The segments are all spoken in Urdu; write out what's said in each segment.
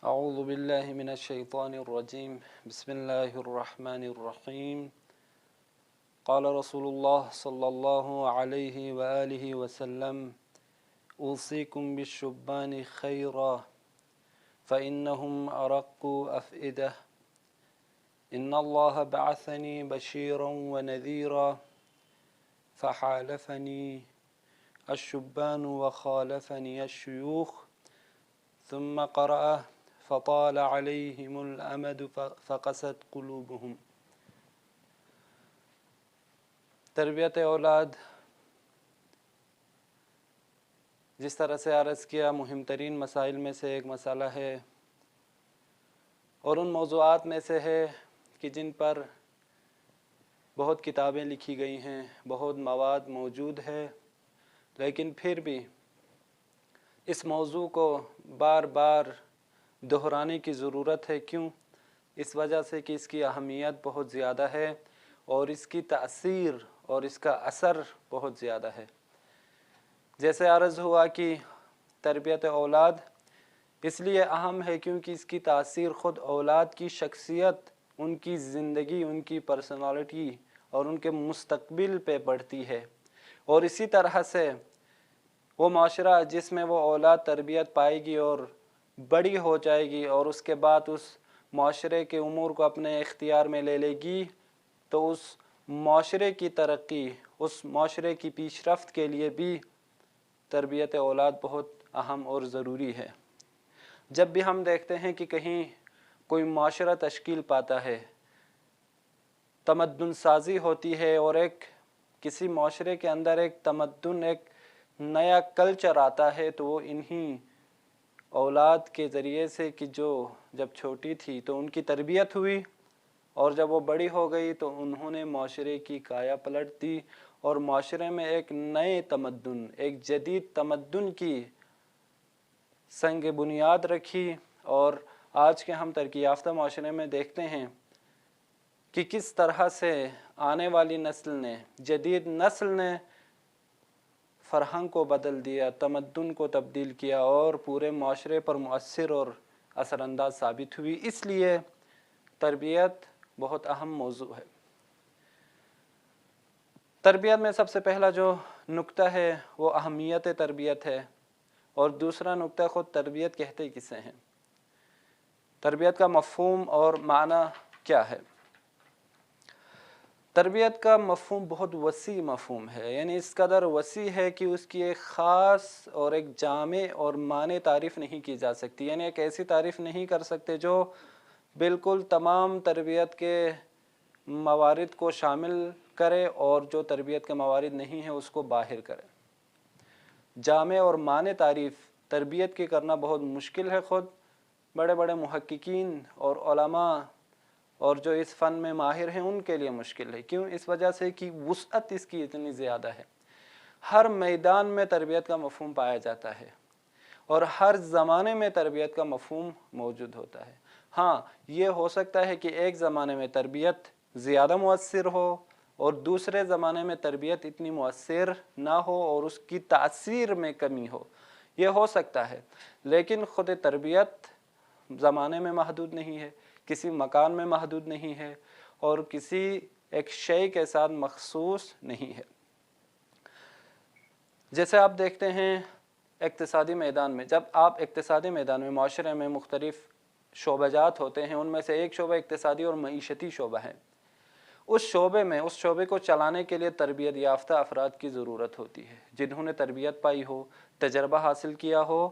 أعوذ بالله من الشيطان الرجيم بسم الله الرحمن الرحيم قال رسول الله صلى الله عليه وآله وسلم أوصيكم بالشبان خيرا فإنهم أرق أفئدة إن الله بعثني بشيرا ونذيرا فحالفني الشبان وخالفني الشيوخ ثم قرأ فطال عليهم الأمد فقست قلوبهم۔ تربیت اولاد جس طرح سے عرض کیا مہم ترین مسائل میں سے ایک مسئلہ ہے اور ان موضوعات میں سے ہے کہ جن پر بہت کتابیں لکھی گئی ہیں، بہت مواد موجود ہے، لیکن پھر بھی اس موضوع کو بار بار دہرانے کی ضرورت ہے۔ کیوں؟ اس وجہ سے کہ اس کی اہمیت بہت زیادہ ہے اور اس کی تأثیر اور اس کا اثر بہت زیادہ ہے۔ جیسے عرض ہوا کہ تربیت اولاد اس لیے اہم ہے کیونکہ اس کی تاثیر خود اولاد کی شخصیت، ان کی زندگی، ان کی پرسنالٹی اور ان کے مستقبل پہ پڑتی ہے، اور اسی طرح سے وہ معاشرہ جس میں وہ اولاد تربیت پائے گی اور بڑی ہو جائے گی اور اس کے بعد اس معاشرے کے امور کو اپنے اختیار میں لے لے گی، تو اس معاشرے کی ترقی، اس معاشرے کی پیش رفت کے لیے بھی تربیت اولاد بہت اہم اور ضروری ہے۔ جب بھی ہم دیکھتے ہیں کہ کہیں کوئی معاشرہ تشکیل پاتا ہے، تمدن سازی ہوتی ہے اور کسی معاشرے کے اندر ایک تمدن، ایک نیا کلچر آتا ہے، تو وہ انہی اولاد کے ذریعے سے کہ جو جب چھوٹی تھی تو ان کی تربیت ہوئی، اور جب وہ بڑی ہو گئی تو انہوں نے معاشرے کی کایا پلٹ دی اور معاشرے میں ایک نئے تمدن، ایک جدید تمدن کی سنگ بنیاد رکھی۔ اور آج کے ہم ترقی یافتہ معاشرے میں دیکھتے ہیں کہ کس طرح سے آنے والی نسل نے، جدید نسل نے فرہنگ کو بدل دیا، تمدن کو تبدیل کیا اور پورے معاشرے پر مؤثر اور اثر انداز ثابت ہوئی۔ اس لیے تربیت بہت اہم موضوع ہے۔ تربیت میں سب سے پہلا جو نقطہ ہے وہ اہمیت تربیت ہے، اور دوسرا نقطہ خود تربیت کہتے کسے ہیں، تربیت کا مفہوم اور معنی کیا ہے۔ تربیت کا مفہوم بہت وسیع مفہوم ہے، یعنی اس قدر وسیع ہے کہ اس کی ایک خاص اور ایک جامع اور معنی تعریف نہیں کی جا سکتی، یعنی ایک ایسی تعریف نہیں کر سکتے جو بالکل تمام تربیت کے موارد کو شامل کرے اور جو تربیت کے موارد نہیں ہیں اس کو باہر کرے۔ جامع اور معنی تعریف تربیت کی کرنا بہت مشکل ہے، خود بڑے بڑے محققین اور علماء اور جو اس فن میں ماہر ہیں ان کے لیے مشکل ہے۔ کیوں؟ اس وجہ سے کہ وسعت اس کی اتنی زیادہ ہے، ہر میدان میں تربیت کا مفہوم پایا جاتا ہے اور ہر زمانے میں تربیت کا مفہوم موجود ہوتا ہے۔ ہاں، یہ ہو سکتا ہے کہ ایک زمانے میں تربیت زیادہ مؤثر ہو اور دوسرے زمانے میں تربیت اتنی مؤثر نہ ہو اور اس کی تاثیر میں کمی ہو، یہ ہو سکتا ہے، لیکن خود تربیت زمانے میں محدود نہیں ہے، کسی مکان میں محدود نہیں ہے اور کسی ایک شے کے ساتھ مخصوص نہیں ہے۔ جیسے آپ دیکھتے ہیں اقتصادی میدان میں، جب آپ اقتصادی میدان میں معاشرے میں مختلف شعبہ جات ہوتے ہیں، ان میں سے ایک شعبہ اقتصادی اور معیشتی شعبہ ہے۔ اس شعبے کو چلانے کے لیے تربیت یافتہ افراد کی ضرورت ہوتی ہے، جنہوں نے تربیت پائی ہو، تجربہ حاصل کیا ہو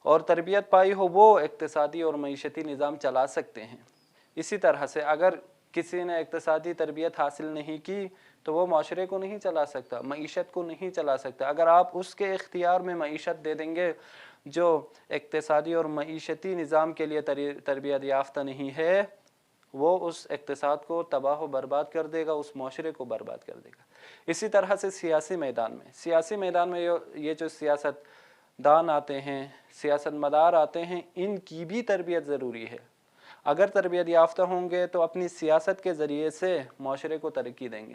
اور تربیت پائی ہو، وہ اقتصادی اور معیشتی نظام چلا سکتے ہیں۔ اسی طرح سے اگر کسی نے اقتصادی تربیت حاصل نہیں کی تو وہ معاشرے کو نہیں چلا سکتا، معیشت کو نہیں چلا سکتا۔ اگر آپ اس کے اختیار میں معیشت دے دیں گے جو اقتصادی اور معیشتی نظام کے لیے تربیت یافتہ نہیں ہے، وہ اس اقتصاد کو تباہ و برباد کر دے گا، اس معاشرے کو برباد کر دے گا۔ اسی طرح سے سیاسی میدان میں یہ جو سیاست دان آتے ہیں، سیاست مدار آتے ہیں، ان کی بھی تربیت ضروری ہے۔ اگر تربیت یافتہ ہوں گے تو اپنی سیاست کے ذریعے سے معاشرے کو ترقی دیں گے،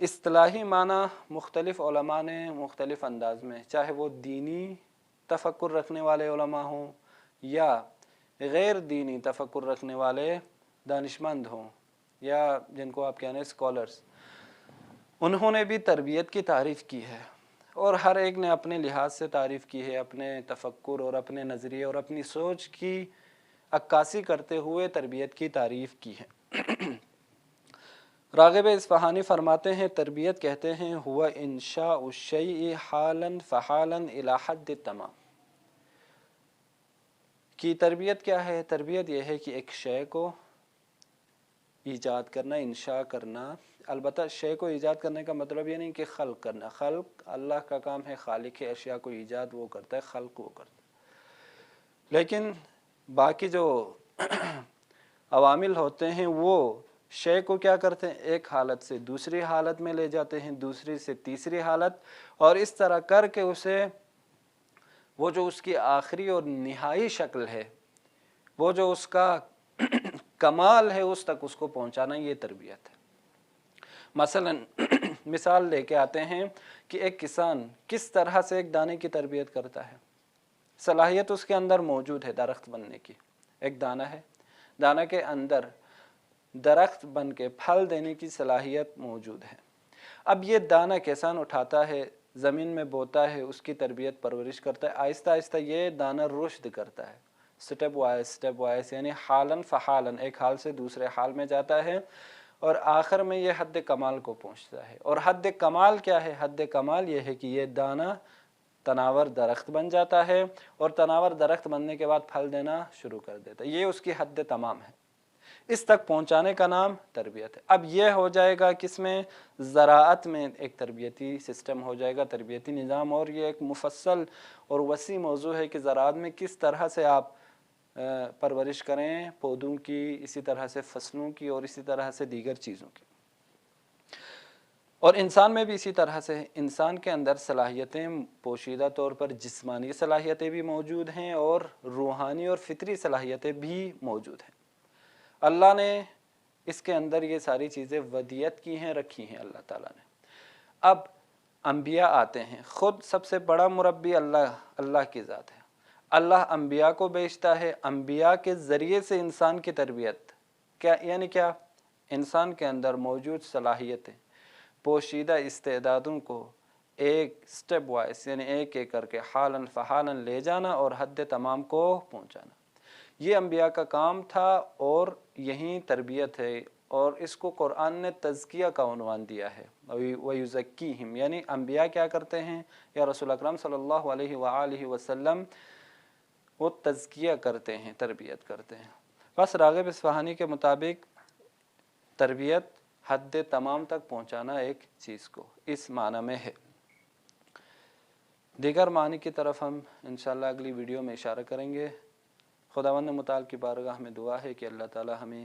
اصطلاحی معنی مختلف علماء نے مختلف انداز میں، چاہے وہ دینی تفکر رکھنے والے علماء ہوں یا غیر دینی تفکر رکھنے والے دانشمند ہوں یا جن کو آپ کہہ رہے ہیں اسکالرس، انہوں نے بھی تربیت کی تعریف کی ہے، اور ہر ایک نے اپنے لحاظ سے تعریف کی ہے، اپنے تفکر اور اپنے نظریے اور اپنی سوچ کی عکاسی کرتے ہوئے تربیت کی تعریف کی ہے۔ راغب اصفہانی فرماتے ہیں تربیت کہتے ہیں ہوا انشاء الشیء حالا فحالا الی حد تمام، کی تربیت کیا ہے؟ تربیت یہ ہے کہ ایک شے کو ایجاد کرنا، انشاء کرنا۔ البتہ شے کو ایجاد کرنے کا مطلب یہ نہیں کہ خلق کرنا، خلق اللہ کا کام ہے، خالق ہے، اشیاء کو ایجاد وہ کرتا ہے، خلق وہ کرتا ہے، لیکن باقی جو عوامل ہوتے ہیں وہ شے کو کیا کرتے ہیں؟ ایک حالت سے دوسری حالت میں لے جاتے ہیں، دوسری سے تیسری حالت، اور اس طرح کر کے اسے وہ جو اس کی آخری اور نہائی شکل ہے، وہ جو اس کا کمال ہے، اس تک اس کو پہنچانا، یہ تربیت ہے۔ مثلا مثال لے کے آتے ہیں کہ ایک کسان کس طرح سے ایک دانے کی تربیت کرتا ہے۔ صلاحیت اس کے اندر موجود ہے درخت بننے کی، ایک دانہ ہے، دانہ کے اندر درخت بن کے پھل دینے کی صلاحیت موجود ہے۔ اب یہ دانہ کسان اٹھاتا ہے، زمین میں بوتا ہے، اس کی تربیت پرورش کرتا ہے، آہستہ آہستہ یہ دانہ رشد کرتا ہے، سٹیپ وائز یعنی حالاً فحالاً، ایک حال سے دوسرے حال میں جاتا ہے، اور آخر میں یہ حد کمال کو پہنچتا ہے۔ اور حد کمال کیا ہے؟ حد کمال یہ ہے کہ یہ دانہ تناور درخت بن جاتا ہے، اور تناور درخت بننے کے بعد پھل دینا شروع کر دیتا ہے، یہ اس کی حد تمام ہے۔ اس تک پہنچانے کا نام تربیت ہے۔ اب یہ ہو جائے گا کس میں؟ زراعت میں ایک تربیتی سسٹم ہو جائے گا، تربیتی نظام، اور یہ ایک مفصل اور وسیع موضوع ہے کہ زراعت میں کس طرح سے آپ پرورش کریں پودوں کی، اسی طرح سے فصلوں کی، اور اسی طرح سے دیگر چیزوں کی۔ اور انسان میں بھی اسی طرح سے، انسان کے اندر صلاحیتیں پوشیدہ طور پر جسمانی صلاحیتیں بھی موجود ہیں، اور روحانی اور فطری صلاحیتیں بھی موجود ہیں۔ اللہ نے اس کے اندر یہ ساری چیزیں ودیت کی ہیں، رکھی ہیں اللہ تعالیٰ نے۔ اب انبیاء آتے ہیں، خود سب سے بڑا مربی اللہ کی ذات ہے۔ اللہ انبیاء کو بھیجتا ہے، انبیاء کے ذریعے سے انسان کی تربیت کیا، یعنی کیا؟ انسان کے اندر موجود صلاحیتیں، پوشیدہ استعدادوں کو ایک سٹیپ وائز یعنی ایک ایک کر کے حالاً فحالاً لے جانا اور حد تمام کو پہنچانا، یہ انبیاء کا کام تھا، اور یہی تربیت ہے۔ اور اس کو قرآن نے تزکیہ کا عنوان دیا ہے، وَيُزَكِّيهِمْ، یعنی انبیاء کیا کرتے ہیں یا رسول اکرم صلی اللہ علیہ وآلہ وسلم وہ تزکیہ کرتے ہیں، تربیت کرتے ہیں۔ بس راغب اصفہانی کے مطابق تربیت حد تمام تک پہنچانا ایک چیز کو اس معنی میں ہے۔ دیگر معنی کی طرف ہم انشاءاللہ اگلی ویڈیو میں اشارہ کریں گے۔ خداوند متعال کی بارگاہ میں دعا ہے کہ اللہ تعالی ہمیں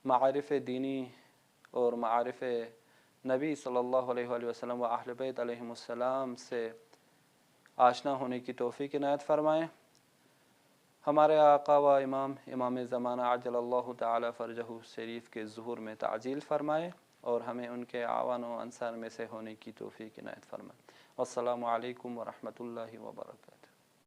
معارف دینی اور معارف نبی صلی اللہ علیہ وآلہ وسلم و اہل بیت علیہم السلام سے آشنا ہونے کی توفیق عنایت فرمائیں۔ ہمارے آقا و امام زمانہ عجل اللہ تعالی فرجہ شریف کے ظہور میں تعجیل فرمائے، اور ہمیں ان کے اعوان و انصار میں سے ہونے کی توفیق عنایت فرمائے۔ والسلام علیکم ورحمۃ اللہ وبرکاتہ۔